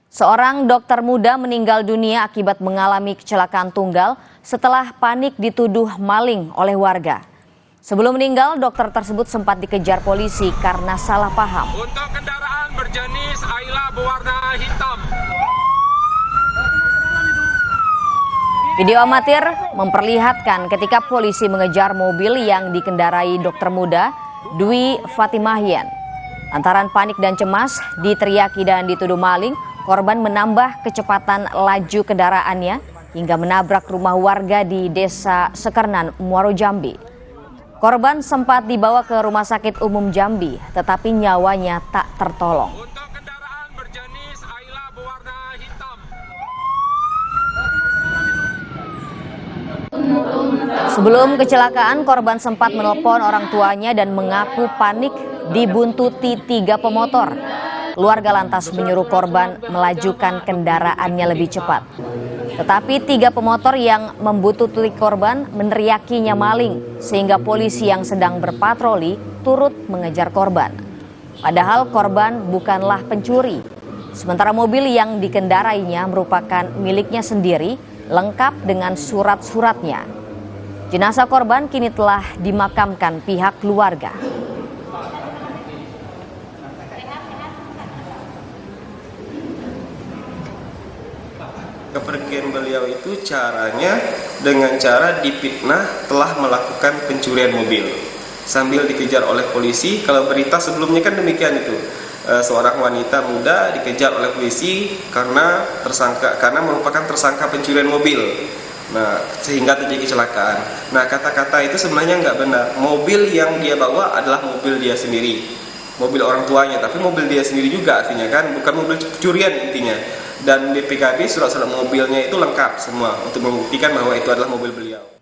Seorang dokter muda meninggal dunia akibat mengalami kecelakaan tunggal setelah panik dituduh maling oleh warga. Sebelum meninggal, dokter tersebut sempat dikejar polisi karena salah paham. Untuk kendaraan berjenis Ayla berwarna hitam. Video amatir memperlihatkan ketika polisi mengejar mobil yang dikendarai dokter muda Dwi Fatimahyan. Lantaran panik dan cemas, diteriaki dan dituduh maling, korban menambah kecepatan laju kendaraannya hingga menabrak rumah warga di Desa Sekernan, Muaro Jambi. Korban sempat dibawa ke Rumah Sakit Umum Jambi, tetapi nyawanya tak tertolong. Untuk kendaraan berjenis Ayla berwarna hitam. Sebelum kecelakaan, korban sempat menelpon orang tuanya dan mengaku panik dibuntuti 3 pemotor. Keluarga lantas menyuruh korban melajukan kendaraannya lebih cepat. Tetapi 3 pemotor yang membuntuti korban meneriakinya maling, sehingga polisi yang sedang berpatroli turut mengejar korban. Padahal korban bukanlah pencuri. Sementara mobil yang dikendarainya merupakan miliknya sendiri, lengkap dengan surat-suratnya. Jenazah korban kini telah dimakamkan pihak keluarga. Kepergian beliau itu caranya dengan cara difitnah telah melakukan pencurian mobil sambil dikejar oleh polisi. Kalau berita sebelumnya kan demikian itu, seorang wanita muda dikejar oleh polisi karena merupakan tersangka pencurian mobil. Nah, sehingga terjadi kecelakaan. Nah, kata-kata itu sebenarnya nggak benar. Mobil yang dia bawa adalah mobil dia sendiri, mobil orang tuanya, tapi mobil dia sendiri juga artinya kan, bukan mobil curian intinya. Dan di PKB surat-surat mobilnya itu lengkap semua untuk membuktikan bahwa itu adalah mobil beliau.